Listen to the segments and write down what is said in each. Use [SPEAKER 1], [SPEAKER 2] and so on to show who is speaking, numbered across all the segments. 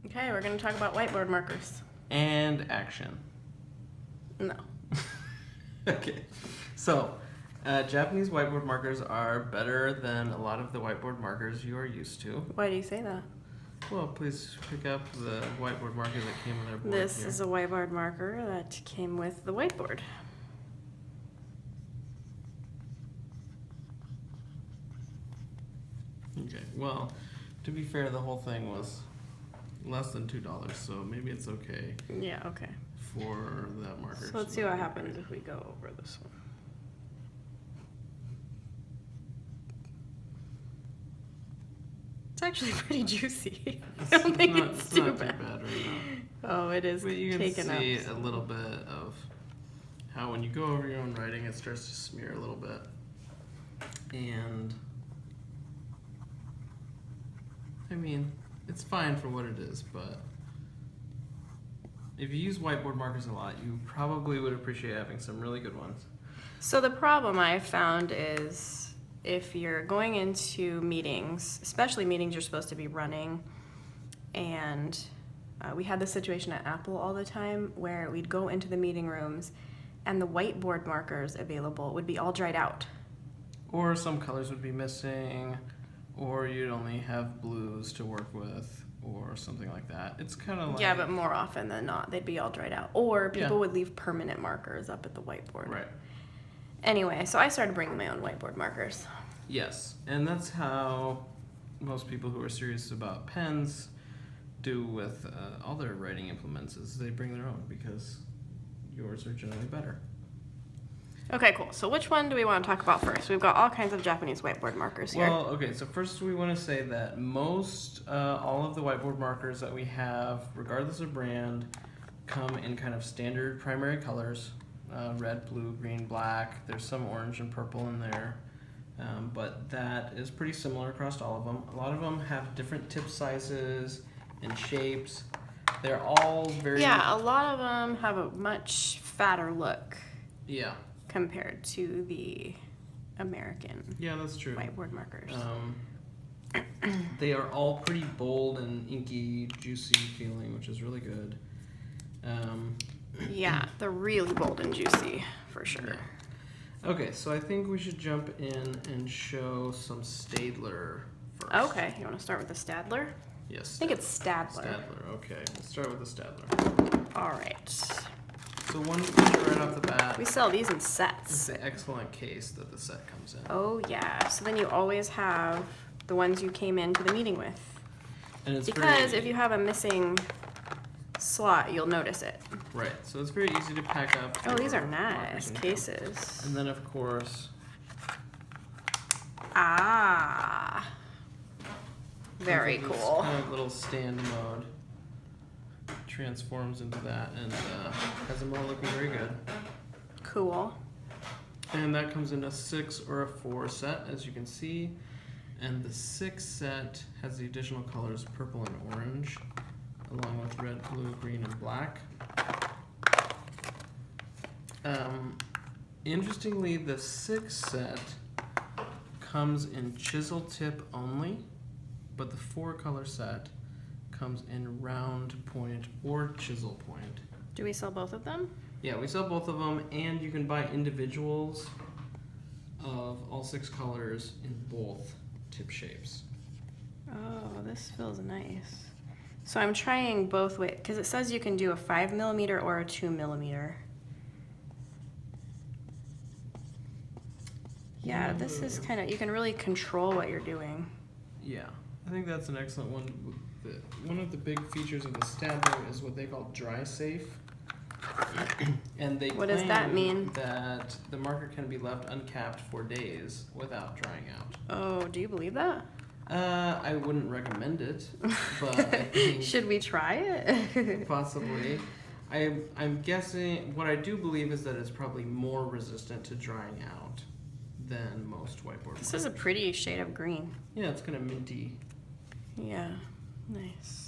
[SPEAKER 1] Okay, we're going to talk about whiteboard markers.
[SPEAKER 2] And action.
[SPEAKER 1] No.
[SPEAKER 2] Okay. So, Japanese whiteboard markers are better than a lot of the whiteboard markers you are used to.
[SPEAKER 1] Why do you say that?
[SPEAKER 2] Well, please pick up the whiteboard marker that came with our board
[SPEAKER 1] This
[SPEAKER 2] here.
[SPEAKER 1] is a whiteboard marker that came with the whiteboard.
[SPEAKER 2] Okay, well, to be fair, the whole thing was less than $2, so maybe it's okay
[SPEAKER 1] Yeah, okay.
[SPEAKER 2] for that marker.
[SPEAKER 1] So let's see what happens if we go over this one. It's actually pretty juicy. I don't think it's too bad.
[SPEAKER 2] Right now.
[SPEAKER 1] Oh, it is
[SPEAKER 2] But you can
[SPEAKER 1] taken up.
[SPEAKER 2] see a little bit of how when you go over your own writing, it starts to smear a little bit. And I mean, it's fine for what it is, but if you use whiteboard markers a lot, you probably would appreciate having some really good ones.
[SPEAKER 1] So the problem I've found is if you're going into meetings, especially meetings you're supposed to be running, and we had this situation at Apple all the time where we'd go into the meeting rooms and the whiteboard markers available would be all dried out.
[SPEAKER 2] Or some colors would be missing, or you'd only have blues to work with, or something like that. It's kind of like...
[SPEAKER 1] Yeah, but more often than not, they'd be all dried out. Or people
[SPEAKER 2] Yeah.
[SPEAKER 1] would leave permanent markers up at the whiteboard.
[SPEAKER 2] Right.
[SPEAKER 1] Anyway, so I started bringing my own whiteboard markers.
[SPEAKER 2] Yes, and that's how most people who are serious about pens do with all their writing implements, is they bring their own because yours are generally better.
[SPEAKER 1] Okay, cool. So which one do we want to talk about first? We've got all kinds of Japanese whiteboard markers here.
[SPEAKER 2] Well, okay, so first we want to say that most, all of the whiteboard markers that we have, regardless of brand, come in kind of standard primary colors. Red, blue, green, black. There's some orange and purple in there. But that is pretty similar across all of them. A lot of them have different tip sizes and shapes. They're all very...
[SPEAKER 1] Yeah, a lot of them have a much fatter look.
[SPEAKER 2] Yeah.
[SPEAKER 1] Compared to the American
[SPEAKER 2] That's true.
[SPEAKER 1] whiteboard markers.
[SPEAKER 2] They are all pretty bold and inky, juicy feeling, which is really good.
[SPEAKER 1] Yeah, they're really bold and juicy, for sure.
[SPEAKER 2] Yeah. Okay, so I think we should jump in and show some Staedtler first.
[SPEAKER 1] Okay, you want to start with the Staedtler?
[SPEAKER 2] Yes.
[SPEAKER 1] I think it's Staedtler.
[SPEAKER 2] Staedtler, okay. Let's start with the Staedtler.
[SPEAKER 1] All right.
[SPEAKER 2] So one feature right off the bat.
[SPEAKER 1] We sell these in
[SPEAKER 2] It's
[SPEAKER 1] sets.
[SPEAKER 2] the excellent case that the set comes in.
[SPEAKER 1] Oh, yeah. So then you always have the ones you came into the meeting with.
[SPEAKER 2] And it's
[SPEAKER 1] Because
[SPEAKER 2] very,
[SPEAKER 1] if you have a missing slot, you'll notice it.
[SPEAKER 2] right, so it's very easy to pack up.
[SPEAKER 1] Oh, these are
[SPEAKER 2] your
[SPEAKER 1] nice
[SPEAKER 2] markers and
[SPEAKER 1] cases.
[SPEAKER 2] And then, of course,
[SPEAKER 1] Ah. Very
[SPEAKER 2] this
[SPEAKER 1] cool.
[SPEAKER 2] kind of little stand mode transforms into that and has them all looking very good.
[SPEAKER 1] Cool.
[SPEAKER 2] And that comes in a 6 or a 4 set, as you can see. And the 6 set has the additional colors purple and orange, along with red, blue, green, and black. Interestingly, the 6 set comes in Chisel Tip only, but the 4 color set comes in round point or chisel point.
[SPEAKER 1] Do we sell both of them?
[SPEAKER 2] Yeah, we sell both of them, and you can buy individuals of all 6 colors in both tip shapes.
[SPEAKER 1] Oh, this feels nice. So I'm trying both ways, because it says you can do a 5mm or a 2mm. Yeah, this is kind of, you can really control what you're doing.
[SPEAKER 2] Yeah, I think that's an excellent one. One of the big features of the Staedtler is what they call dry safe. And they
[SPEAKER 1] What does that mean?
[SPEAKER 2] That the marker can be left uncapped for days without drying out.
[SPEAKER 1] Oh, do you believe that?
[SPEAKER 2] I wouldn't recommend it, but I think
[SPEAKER 1] Should we try it?
[SPEAKER 2] possibly. I'm guessing, what I do believe is that it's probably more resistant to drying out than most whiteboard
[SPEAKER 1] This is a
[SPEAKER 2] markers.
[SPEAKER 1] pretty shade of green.
[SPEAKER 2] Yeah, it's kind of minty.
[SPEAKER 1] Yeah, nice.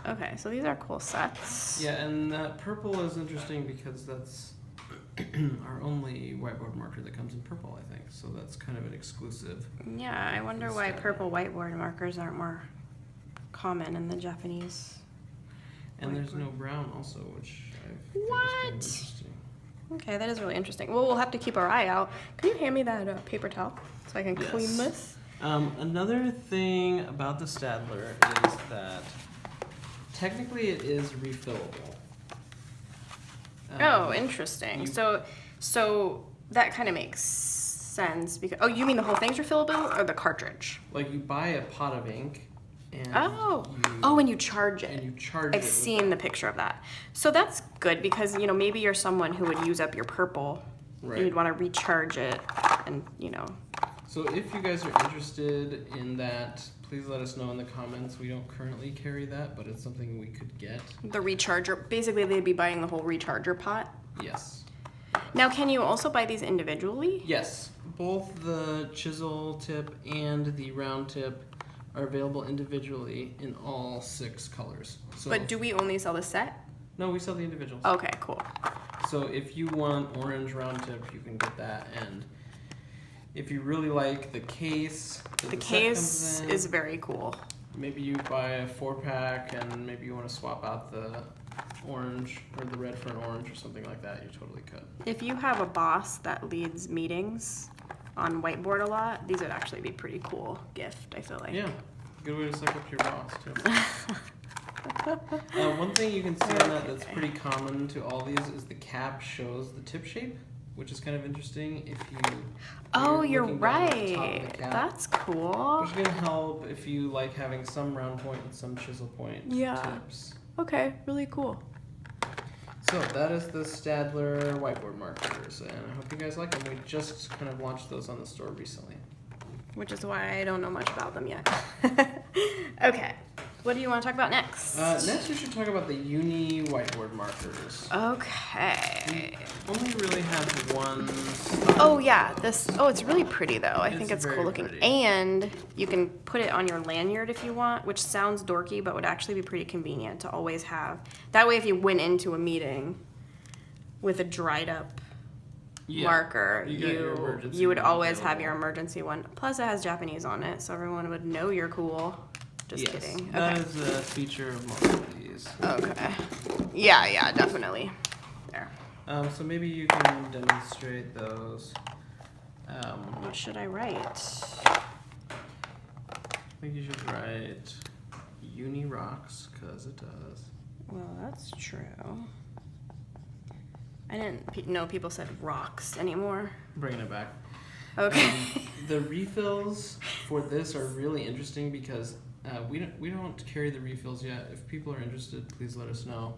[SPEAKER 1] Okay, so these are cool sets.
[SPEAKER 2] Yeah, and that purple is interesting because that's our only whiteboard marker that comes in purple, I think. So that's kind of an exclusive.
[SPEAKER 1] Yeah, I wonder why purple whiteboard markers aren't more common in the Japanese.
[SPEAKER 2] And there's
[SPEAKER 1] Whiteboard.
[SPEAKER 2] no brown also, which I think
[SPEAKER 1] What?
[SPEAKER 2] is kind of interesting.
[SPEAKER 1] Okay, that is really interesting. Well, we'll have to keep our eye out. Can you hand me that paper towel so I can
[SPEAKER 2] Yes.
[SPEAKER 1] clean this?
[SPEAKER 2] Another thing about the Stadler is that technically it is refillable.
[SPEAKER 1] Oh, interesting.
[SPEAKER 2] you-
[SPEAKER 1] So that kind of makes sense because you mean the whole thing's refillable or the cartridge?
[SPEAKER 2] Like you buy a pot of ink and
[SPEAKER 1] and you charge it.
[SPEAKER 2] and you charge
[SPEAKER 1] I've
[SPEAKER 2] it.
[SPEAKER 1] seen the picture of that. So that's good because, maybe you're someone who would use up your purple.
[SPEAKER 2] Right.
[SPEAKER 1] And you'd want to recharge it and,
[SPEAKER 2] So if you guys are interested in that, please let us know in the comments. We don't currently carry that, but it's something we could get.
[SPEAKER 1] the recharger. Basically, they'd be buying the whole recharger pot.
[SPEAKER 2] Yes.
[SPEAKER 1] Now, can you also buy these individually?
[SPEAKER 2] Yes. Both the chisel tip and the round tip are available individually in all 6 colors. So
[SPEAKER 1] But do we only sell the set?
[SPEAKER 2] no, we sell the individuals.
[SPEAKER 1] Okay, cool.
[SPEAKER 2] So if you want orange round tip, you can get that. And if you really like the case, that
[SPEAKER 1] The
[SPEAKER 2] set
[SPEAKER 1] case
[SPEAKER 2] comes in,
[SPEAKER 1] is very cool.
[SPEAKER 2] maybe you buy a 4-pack and maybe you want to swap out the orange or the red for an orange or something like that, you totally could.
[SPEAKER 1] If you have a boss that leads meetings on Whiteboard a lot, these would actually be pretty cool gift, I feel like.
[SPEAKER 2] Yeah, good way to suck up to your boss too. One thing you can see on that that's
[SPEAKER 1] Okay.
[SPEAKER 2] pretty common to all these is the cap shows the tip shape, which is kind of interesting if you.
[SPEAKER 1] Oh, you're
[SPEAKER 2] looking down at the top of
[SPEAKER 1] right.
[SPEAKER 2] the cap,
[SPEAKER 1] That's cool.
[SPEAKER 2] which is gonna help if you like having some round point and some chisel point
[SPEAKER 1] Yeah.
[SPEAKER 2] tips.
[SPEAKER 1] Okay, really cool.
[SPEAKER 2] So that is the Stadler whiteboard markers, and I hope you guys like them. We just kind of launched those on the store recently.
[SPEAKER 1] Which is why I don't know much about them yet. Okay, what do you want to talk about next?
[SPEAKER 2] Next, we should talk about the uni whiteboard markers.
[SPEAKER 1] Okay.
[SPEAKER 2] We only really have one.
[SPEAKER 1] Oh yeah, it's really pretty though. I think
[SPEAKER 2] It's
[SPEAKER 1] it's
[SPEAKER 2] very
[SPEAKER 1] cool looking.
[SPEAKER 2] pretty.
[SPEAKER 1] And you can put it on your lanyard if you want, which sounds dorky, but would actually be pretty convenient to always have. That way if you went into a meeting with a dried up
[SPEAKER 2] Yeah,
[SPEAKER 1] marker,
[SPEAKER 2] you got your emergency
[SPEAKER 1] you would
[SPEAKER 2] one
[SPEAKER 1] always have
[SPEAKER 2] available.
[SPEAKER 1] your emergency one. Plus it has Japanese on it, so everyone would know you're cool. Just
[SPEAKER 2] Yes,
[SPEAKER 1] kidding.
[SPEAKER 2] that
[SPEAKER 1] Okay.
[SPEAKER 2] is a feature of most of these.
[SPEAKER 1] Okay. Yeah, definitely. There.
[SPEAKER 2] So maybe you can demonstrate those.
[SPEAKER 1] What should I write?
[SPEAKER 2] I think you should write uni rocks, because it does.
[SPEAKER 1] Well, that's true. I didn't know people said rocks anymore.
[SPEAKER 2] Bringing it back.
[SPEAKER 1] Okay.
[SPEAKER 2] The refills for this are really interesting because we don't carry the refills yet. If people are interested, please let us know.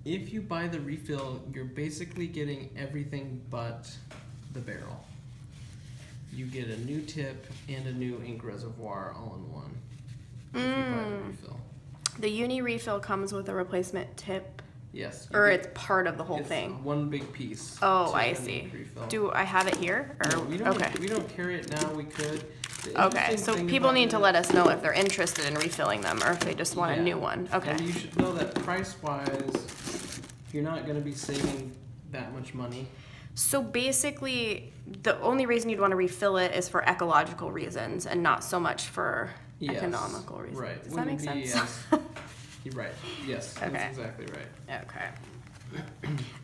[SPEAKER 2] If you buy the refill, you're basically getting everything but the barrel. You get a new tip and a new ink reservoir all in one. If you buy the refill.
[SPEAKER 1] The uni refill comes with a replacement tip,
[SPEAKER 2] Yes. you
[SPEAKER 1] or
[SPEAKER 2] get-
[SPEAKER 1] it's part of the whole
[SPEAKER 2] it's
[SPEAKER 1] thing.
[SPEAKER 2] one big piece.
[SPEAKER 1] Oh,
[SPEAKER 2] to
[SPEAKER 1] I
[SPEAKER 2] an
[SPEAKER 1] see.
[SPEAKER 2] ink refill.
[SPEAKER 1] Do I have it here? Or
[SPEAKER 2] No, we don't.
[SPEAKER 1] okay.
[SPEAKER 2] We don't carry it now. We could. The
[SPEAKER 1] Okay,
[SPEAKER 2] interesting
[SPEAKER 1] so
[SPEAKER 2] thing
[SPEAKER 1] people
[SPEAKER 2] about
[SPEAKER 1] need to
[SPEAKER 2] it-
[SPEAKER 1] let us know if they're interested in refilling them or if they just want a
[SPEAKER 2] Yeah.
[SPEAKER 1] new one. Okay.
[SPEAKER 2] And you should know that price-wise, you're not going to be saving that much money.
[SPEAKER 1] So basically, the only reason you'd want to refill it is for ecological reasons and not so much for
[SPEAKER 2] Yes.
[SPEAKER 1] economical reasons.
[SPEAKER 2] Right.
[SPEAKER 1] Does that make
[SPEAKER 2] Wouldn't be
[SPEAKER 1] sense?
[SPEAKER 2] You're right. Yes.
[SPEAKER 1] Okay.
[SPEAKER 2] That's exactly right.
[SPEAKER 1] Okay.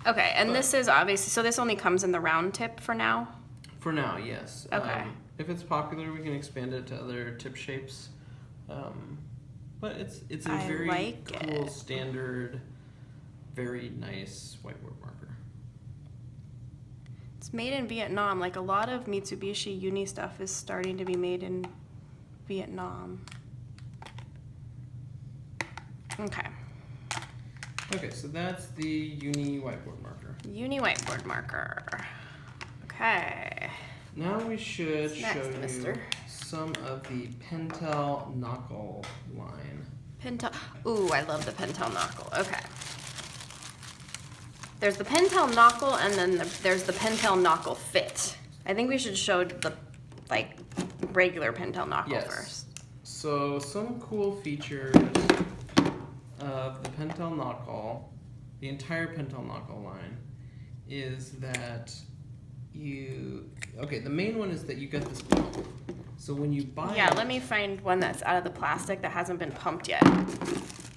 [SPEAKER 1] Okay, and
[SPEAKER 2] But-
[SPEAKER 1] this is obviously, so this only comes in the round tip for now?
[SPEAKER 2] For now, yes.
[SPEAKER 1] Okay.
[SPEAKER 2] If it's popular, we can expand it to other tip shapes. But it's a
[SPEAKER 1] I
[SPEAKER 2] very
[SPEAKER 1] like
[SPEAKER 2] cool,
[SPEAKER 1] it.
[SPEAKER 2] standard, very nice whiteboard marker.
[SPEAKER 1] It's made in Vietnam. Like a lot of Mitsubishi uni stuff is starting to be made in Vietnam. Okay.
[SPEAKER 2] Okay, so that's the uni whiteboard marker.
[SPEAKER 1] Uni whiteboard marker. Okay.
[SPEAKER 2] Now we should
[SPEAKER 1] What's next,
[SPEAKER 2] show you
[SPEAKER 1] mister?
[SPEAKER 2] some of the Pentel knuckle line.
[SPEAKER 1] Pentel. Ooh, I love the Pentel knuckle. Okay. There's the Pentel knuckle, and then there's the Pentel knuckle fit. I think we should show the regular Pentel knuckle
[SPEAKER 2] Yes.
[SPEAKER 1] first.
[SPEAKER 2] So some cool features of the Pentel knuckle, the entire Pentel knuckle line, is that the main one is that you get this pump. So So when you buy
[SPEAKER 1] Yeah,
[SPEAKER 2] it,
[SPEAKER 1] let me find one that's out of the plastic that hasn't been pumped yet,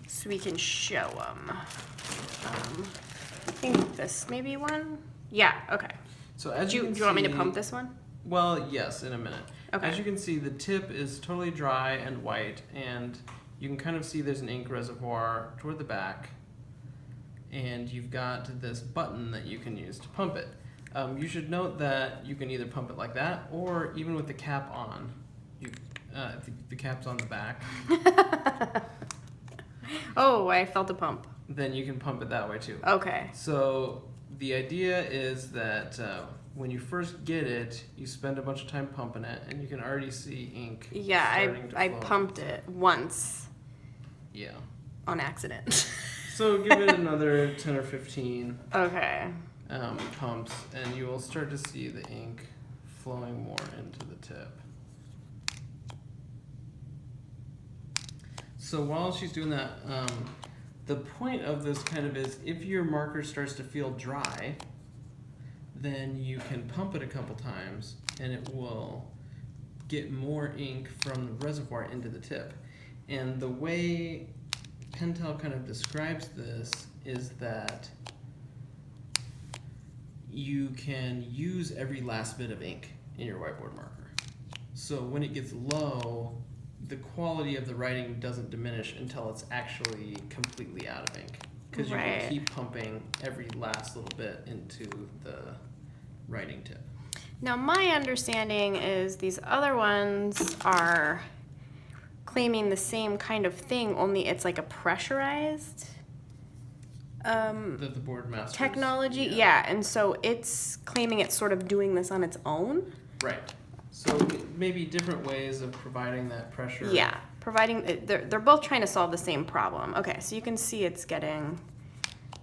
[SPEAKER 1] so we can show them. I think this may be one. Yeah, okay.
[SPEAKER 2] So as
[SPEAKER 1] Do
[SPEAKER 2] you
[SPEAKER 1] you
[SPEAKER 2] can
[SPEAKER 1] want me to
[SPEAKER 2] see-
[SPEAKER 1] pump this one?
[SPEAKER 2] Well, yes, in a minute.
[SPEAKER 1] Okay.
[SPEAKER 2] As you can see, the tip is totally dry and white, and you can kind of see there's an ink reservoir toward the back, and you've got this button that you can use to pump it. You should note that you can either pump it like that, or even with the cap on. The cap's on the back.
[SPEAKER 1] Oh, I felt a pump.
[SPEAKER 2] Then you can pump it that way too.
[SPEAKER 1] Okay.
[SPEAKER 2] So the idea is that when you first get it, you spend a bunch of time pumping it, and you can already see ink.
[SPEAKER 1] Yeah,
[SPEAKER 2] starting to
[SPEAKER 1] I
[SPEAKER 2] flow.
[SPEAKER 1] pumped it once
[SPEAKER 2] Yeah.
[SPEAKER 1] on accident.
[SPEAKER 2] So give it another 10 or 15
[SPEAKER 1] Okay.
[SPEAKER 2] pumps, and you will start to see the ink flowing more into the tip. So while she's doing that, the point of this kind of is if your marker starts to feel dry, then you can pump it a couple times, and it will get more ink from the reservoir into the tip. And the way Pentel kind of describes this is that you can use every last bit of ink in your whiteboard marker. So when it gets low, the quality of the writing doesn't diminish until it's actually completely out of ink. Because you
[SPEAKER 1] Right.
[SPEAKER 2] can keep pumping every last little bit into the writing tip.
[SPEAKER 1] Now, my understanding is these other ones are claiming the same kind of thing, only it's like a pressurized
[SPEAKER 2] The board masters.
[SPEAKER 1] technology. Yeah, and so it's claiming it's sort of doing this on its own.
[SPEAKER 2] Right. So maybe different ways of providing that pressure.
[SPEAKER 1] Yeah, they're both trying to solve the same problem. Okay, so you can see it's getting,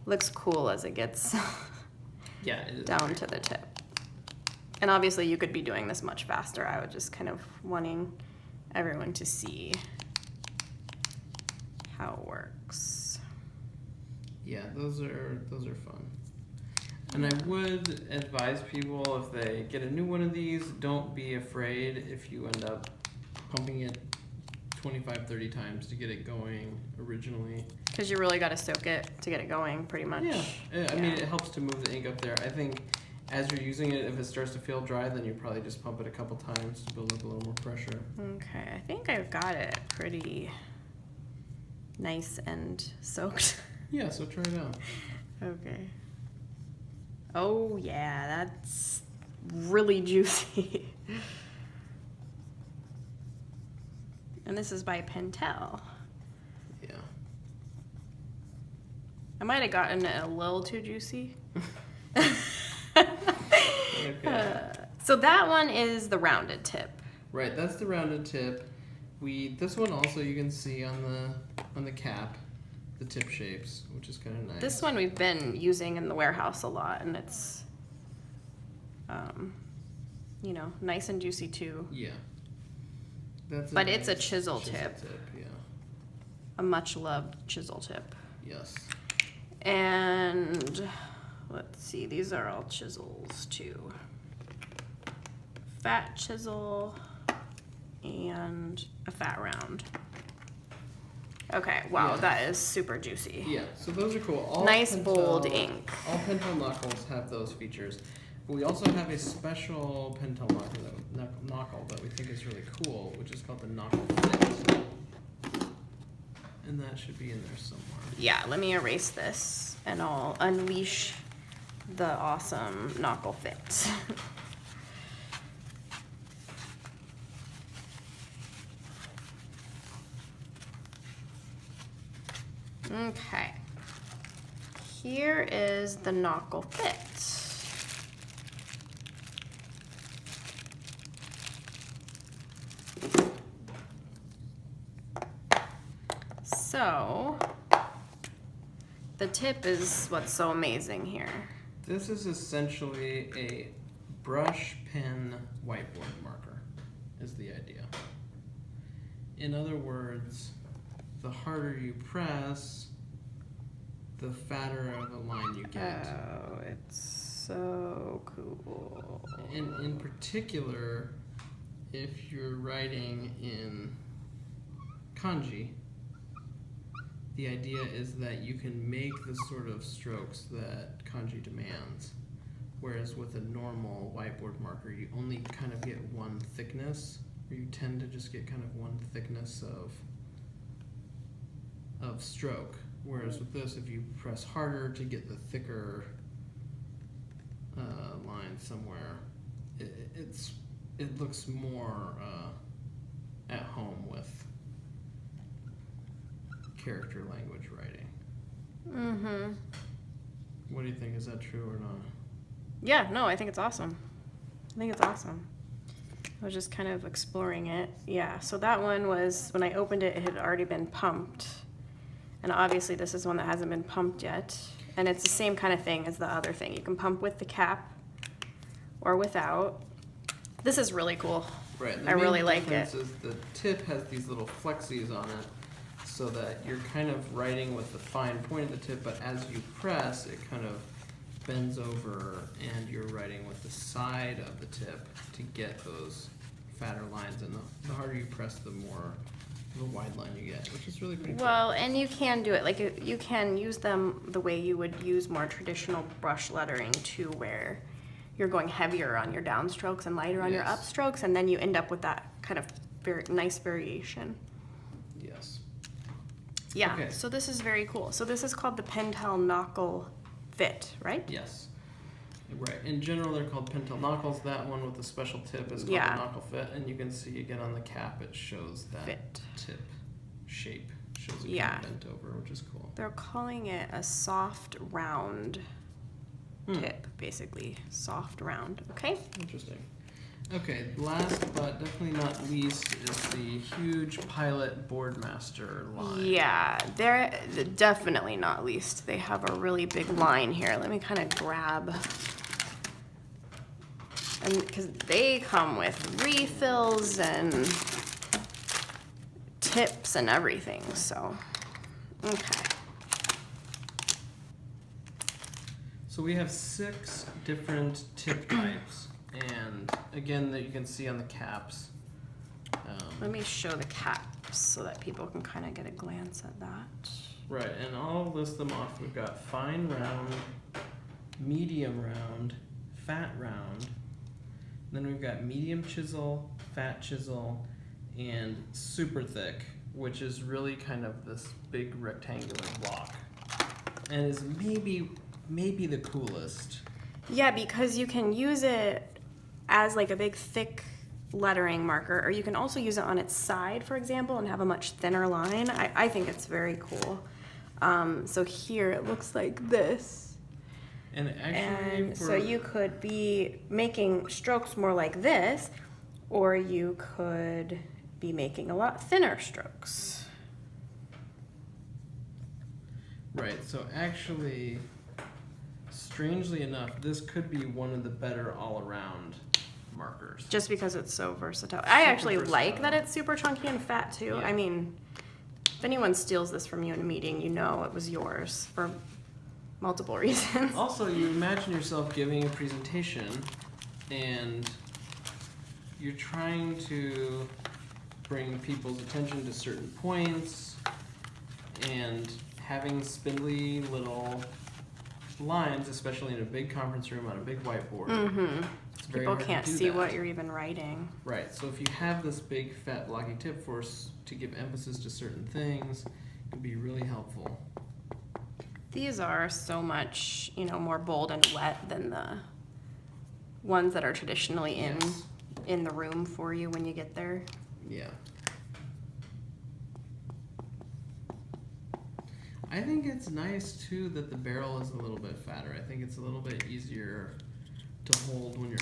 [SPEAKER 1] looks cool as it gets
[SPEAKER 2] Yeah, it is.
[SPEAKER 1] down to the tip. And obviously you could be doing this much faster. I was just kind of wanting everyone to see how it works.
[SPEAKER 2] Yeah, those are fun. And I would advise people, if they get a new one of these, don't be afraid if you end up pumping it 25, 30 times to get it going originally.
[SPEAKER 1] Because you really got to soak it to get it going, pretty much.
[SPEAKER 2] Yeah, I mean, it helps to move the ink up there. I think as you're using it, if it starts to feel dry, then you probably just pump it a couple times to build up a little more pressure.
[SPEAKER 1] Okay, I think I've got it pretty nice and soaked.
[SPEAKER 2] Yeah, so try it out.
[SPEAKER 1] Okay. Oh yeah, that's really juicy. And this is by Pentel.
[SPEAKER 2] Yeah.
[SPEAKER 1] I might have gotten it a little too juicy.
[SPEAKER 2] Okay.
[SPEAKER 1] So that one is the rounded tip.
[SPEAKER 2] Right, that's the rounded tip. This one also you can see on the cap, the tip shapes, which is kind of nice.
[SPEAKER 1] This one we've been using in the warehouse a lot, and it's, nice and juicy too.
[SPEAKER 2] Yeah.
[SPEAKER 1] But it's a chisel tip.
[SPEAKER 2] Yeah.
[SPEAKER 1] A much loved chisel tip.
[SPEAKER 2] Yes.
[SPEAKER 1] And let's see, these are all chisels too. Fat chisel and a fat round. Okay, wow,
[SPEAKER 2] Yeah.
[SPEAKER 1] that is super juicy.
[SPEAKER 2] Yeah, so those are cool. All
[SPEAKER 1] Nice,
[SPEAKER 2] Pentel-
[SPEAKER 1] bold ink.
[SPEAKER 2] All Pentel knuckles have those features. But we also have a special Pentel knuckle that we think is really cool, which is called the knuckle fit. And that should be in there somewhere.
[SPEAKER 1] Yeah, let me erase this and I'll unleash the awesome knuckle fit. Okay. Here is the knuckle fit. So, the tip is what's so amazing here.
[SPEAKER 2] This is essentially a brush pen whiteboard marker, is the idea. In other words, the harder you press, the fatter of a line you get.
[SPEAKER 1] Oh, it's so cool.
[SPEAKER 2] In particular, if you're writing in kanji, the idea is that you can make the sort of strokes that kanji demands. Whereas with a normal whiteboard marker, you only kind of get one thickness, or you tend to just get kind of one thickness of stroke. Whereas with this, if you press harder to get the thicker line somewhere, it looks more at home with character language writing.
[SPEAKER 1] Mm-hmm.
[SPEAKER 2] What do you think? Is that true or not?
[SPEAKER 1] Yeah, no, I think it's awesome. I was just kind of exploring it. Yeah, so that one was, when I opened it, it had already been pumped. And obviously this is one that hasn't been pumped yet. And it's the same kind of thing as the other thing. You can pump with the cap or without. This is really cool.
[SPEAKER 2] Right.
[SPEAKER 1] I really like it.
[SPEAKER 2] The difference is the tip has these little flexies on it so that you're kind of writing with the fine point of the tip, but as you press, it kind of bends over and you're writing with the side of the tip to get those fatter lines. And the harder you press, the more of a wide line you get, which is really pretty cool.
[SPEAKER 1] Well, and you can do it, like you can use them the way you would use more traditional brush lettering too, where you're going heavier on your downstrokes and lighter on your
[SPEAKER 2] Yes.
[SPEAKER 1] upstrokes, and then you end up with that kind of very nice variation.
[SPEAKER 2] Yes.
[SPEAKER 1] Yeah,
[SPEAKER 2] Okay.
[SPEAKER 1] so this is very cool. So this is called the Pentel Knuckle Fit, right?
[SPEAKER 2] Yes. Right. In general, they're called Pentel knuckles. That one with the special tip is called
[SPEAKER 1] Yeah.
[SPEAKER 2] the knuckle fit, and you can see again on the cap it shows that
[SPEAKER 1] Fit.
[SPEAKER 2] tip shape. Shows it
[SPEAKER 1] Yeah.
[SPEAKER 2] kind of bent over, which is cool.
[SPEAKER 1] They're calling it a soft round tip, basically. Soft round, okay?
[SPEAKER 2] Interesting. Okay, last but definitely not least is the huge Pilot Boardmaster line.
[SPEAKER 1] Yeah, they're definitely not least. They have a really big line here. Let me kind of grab, and because they come with refills and tips and everything, so, okay.
[SPEAKER 2] So we have 6 different tip types, and again that you can see on the caps.
[SPEAKER 1] Let me show the caps so that people can kind of get a glance at that.
[SPEAKER 2] Right, and I'll list them off. We've got fine round, medium round, fat round. Then we've got medium chisel, fat chisel, and super thick, which is really kind of this big rectangular block, and is maybe the coolest.
[SPEAKER 1] Yeah, because you can use it as like a big thick lettering marker, or you can also use it on its side, for example, and have a much thinner line. I think it's very cool. So here it looks like this.
[SPEAKER 2] And actually,
[SPEAKER 1] And so you could be making strokes more like this, or you could be making a lot thinner strokes.
[SPEAKER 2] right. So actually, strangely enough, this could be one of the better all-around markers.
[SPEAKER 1] Just because it's so versatile. I actually
[SPEAKER 2] Super
[SPEAKER 1] like
[SPEAKER 2] versatile.
[SPEAKER 1] that it's super chunky and fat too.
[SPEAKER 2] Yeah.
[SPEAKER 1] I mean, if anyone steals this from you in a meeting, you know it was yours for multiple reasons.
[SPEAKER 2] Also, you imagine yourself giving a presentation, and you're trying to bring people's attention to certain points, and having spindly little lines, especially in a big conference room on a big whiteboard.
[SPEAKER 1] Mm-hmm.
[SPEAKER 2] It's very
[SPEAKER 1] People
[SPEAKER 2] hard
[SPEAKER 1] can't
[SPEAKER 2] to do
[SPEAKER 1] see
[SPEAKER 2] that.
[SPEAKER 1] what you're even writing.
[SPEAKER 2] Right, so if you have this big fat blocky tip for us to give emphasis to certain things, it can be really helpful.
[SPEAKER 1] These are so much, more bold and wet than the ones that are traditionally
[SPEAKER 2] Yes.
[SPEAKER 1] in the room for you when you get there.
[SPEAKER 2] Yeah. I think it's nice too that the barrel is a little bit fatter. I think it's a little bit easier to hold when you're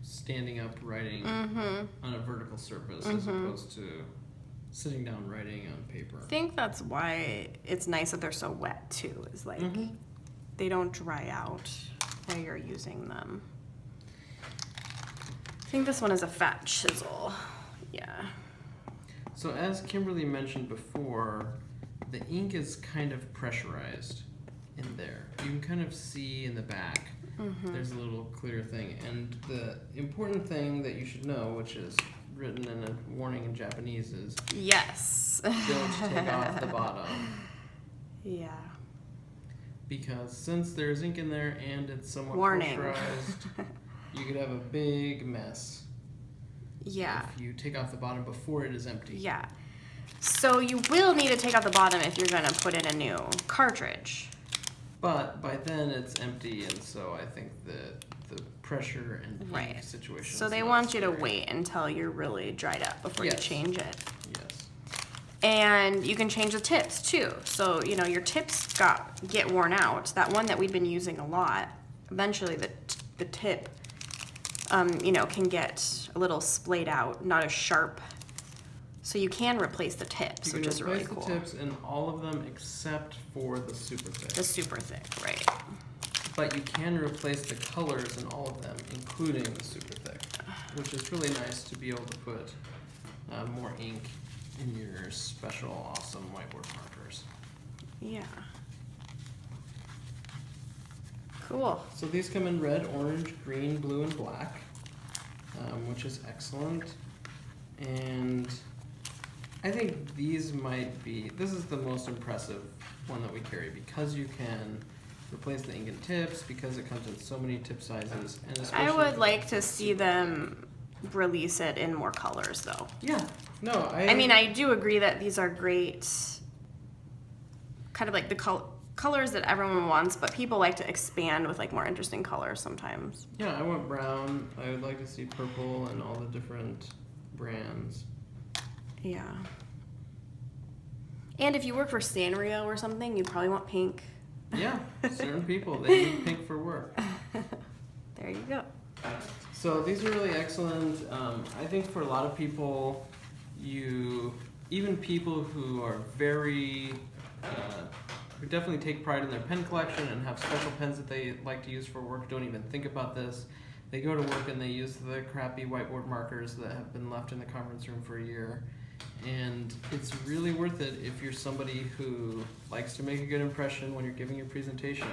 [SPEAKER 2] standing up writing
[SPEAKER 1] Mm-hmm.
[SPEAKER 2] on a vertical surface as opposed to sitting down writing on paper.
[SPEAKER 1] I think that's why it's nice that they're so wet too. Is like
[SPEAKER 2] Mhm.
[SPEAKER 1] they don't dry out while you're using them. I think this one is a fat chisel. Yeah.
[SPEAKER 2] So as Kimberly mentioned before, the ink is kind of pressurized in there. You can kind of see in the back, there's a little clear thing. And the important thing that you should know, which is written in a warning in Japanese is
[SPEAKER 1] Yes.
[SPEAKER 2] don't take off the bottom.
[SPEAKER 1] Yeah.
[SPEAKER 2] Because since there's ink in there and it's somewhat
[SPEAKER 1] Warning.
[SPEAKER 2] pressurized, you could have a big mess.
[SPEAKER 1] Yeah.
[SPEAKER 2] If you take off the bottom before it is empty.
[SPEAKER 1] Yeah. So you will need to take out the bottom if you're going to put in a new cartridge.
[SPEAKER 2] But by then it's empty, and so I think the pressure and ink situation.
[SPEAKER 1] So
[SPEAKER 2] is
[SPEAKER 1] they
[SPEAKER 2] not
[SPEAKER 1] want you to
[SPEAKER 2] scary.
[SPEAKER 1] wait until you're really dried up before you
[SPEAKER 2] Yes.
[SPEAKER 1] change it.
[SPEAKER 2] Yes.
[SPEAKER 1] And you can change the tips too. So, you know, your tips get worn out. That one that we've been using a lot, eventually the tip, you know, can get a little splayed out, not as sharp. So you can replace the tips, which is really cool.
[SPEAKER 2] You can replace the tips in all of them except for the super thick.
[SPEAKER 1] The super thick, right.
[SPEAKER 2] But you can replace the colors in all of them, including the super thick, which is really nice to be able to put more ink in your special, awesome whiteboard markers.
[SPEAKER 1] Yeah. Cool.
[SPEAKER 2] So these come in red, orange, green, blue, and black, which is excellent. And I think these this is the most impressive one that we carry because you can replace the ink and tips, because it comes in so many tip sizes. And
[SPEAKER 1] I
[SPEAKER 2] especially
[SPEAKER 1] would like to see them release it in more colors though.
[SPEAKER 2] Yeah. No,
[SPEAKER 1] I mean, I do agree that these are great, kind of like the colors that everyone wants, but people like to expand with like more interesting colors sometimes.
[SPEAKER 2] Yeah, I want brown. I would like to see purple and all the different brands.
[SPEAKER 1] Yeah. And if you work for Sanrio or something, you'd probably want pink.
[SPEAKER 2] Yeah, certain people, they need pink for work.
[SPEAKER 1] There you go.
[SPEAKER 2] So these are really excellent. I think for a lot of people, even people who are who definitely take pride in their pen collection and have special pens that they like to use for work, don't even think about this. They go to work and they use the crappy whiteboard markers that have been left in the conference room for a year. And it's really worth it if you're somebody who likes to make a good impression when you're giving your presentation.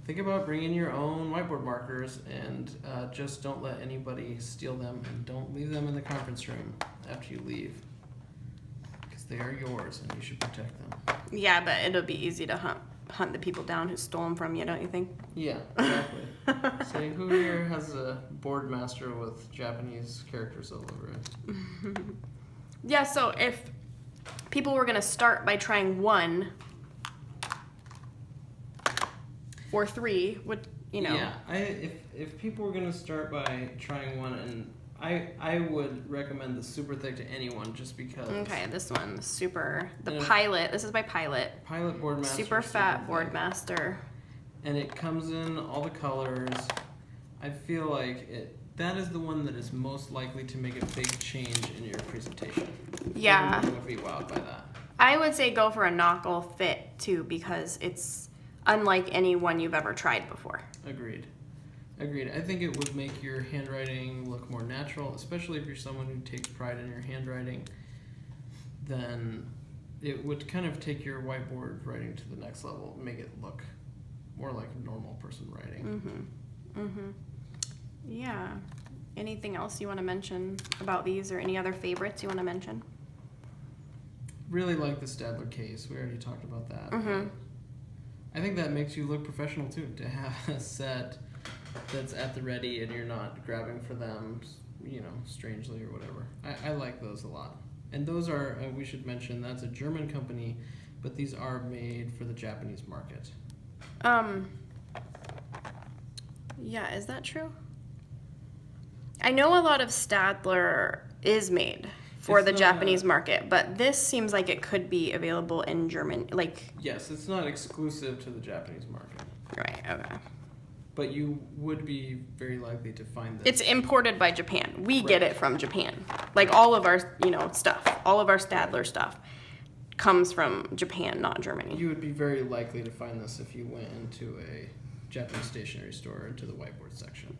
[SPEAKER 2] Think about bringing your own whiteboard markers and just don't let anybody steal them, and don't leave them in the conference room after you leave, because they are yours and you should protect them.
[SPEAKER 1] Yeah, but it'll be easy to hunt the people down who stole them from you, don't you think?
[SPEAKER 2] Yeah, exactly. Say, who here has a board master with Japanese characters all over it?
[SPEAKER 1] Yeah, so if people were going to start by trying one or three, would, you know.
[SPEAKER 2] Yeah, if people were going to start by trying one, and I would recommend the super thick to anyone just because.
[SPEAKER 1] Okay, this one, the
[SPEAKER 2] Yeah.
[SPEAKER 1] Pilot. This is by Pilot.
[SPEAKER 2] Pilot Boardmaster.
[SPEAKER 1] Super fat
[SPEAKER 2] thick.
[SPEAKER 1] Boardmaster.
[SPEAKER 2] And it comes in all the colors. I feel like that is the one that is most likely to make a big change in your presentation.
[SPEAKER 1] Yeah.
[SPEAKER 2] Everyone would be wowed by that.
[SPEAKER 1] I would say go for a knuckle fit too, because it's unlike any one you've ever tried before.
[SPEAKER 2] Agreed. I think it would make your handwriting look more natural, especially if you're someone who takes pride in your handwriting. Then it would kind of take your whiteboard writing to the next level, make it look more like a normal person writing.
[SPEAKER 1] Yeah. Anything else you want to mention about these, or any other favorites you want to mention?
[SPEAKER 2] Really like the Stadler case. We already talked about that. I think that makes you look professional too, to have a set that's at the ready and you're not grabbing for them, strangely or whatever. I like those a lot. And those are, we should mention, that's a German company, but these are made for the Japanese market.
[SPEAKER 1] Yeah, is that true? I know a lot of Stadler is made for
[SPEAKER 2] It's
[SPEAKER 1] the
[SPEAKER 2] not
[SPEAKER 1] Japanese market, but this seems like it could be available in German,
[SPEAKER 2] Yes, it's not exclusive to the Japanese market,
[SPEAKER 1] right, okay.
[SPEAKER 2] but you would be very likely to find this.
[SPEAKER 1] It's imported by Japan. We get
[SPEAKER 2] Right.
[SPEAKER 1] it from Japan. All of our, stuff, all of our Stadler stuff comes from Japan, not Germany.
[SPEAKER 2] You would be very likely to find this if you went into a Japanese stationery store into the whiteboard section.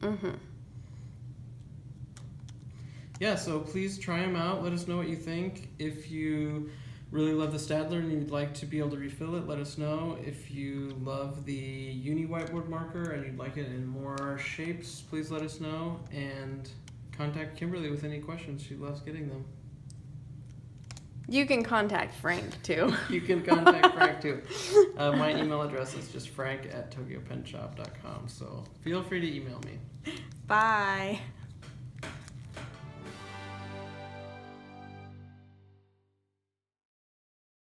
[SPEAKER 2] Yeah, so please try them out. Let us know what you think. If you really love the Stadler and you'd like to be able to refill it, let us know. If you love the Uni whiteboard marker and you'd like it in more shapes, please let us know. And contact Kimberly with any questions. She loves getting them.
[SPEAKER 1] You can contact Frank too.
[SPEAKER 2] You can contact Frank too. My email address is just frank@tokyopenshop.com. So feel free to email me.
[SPEAKER 1] Bye.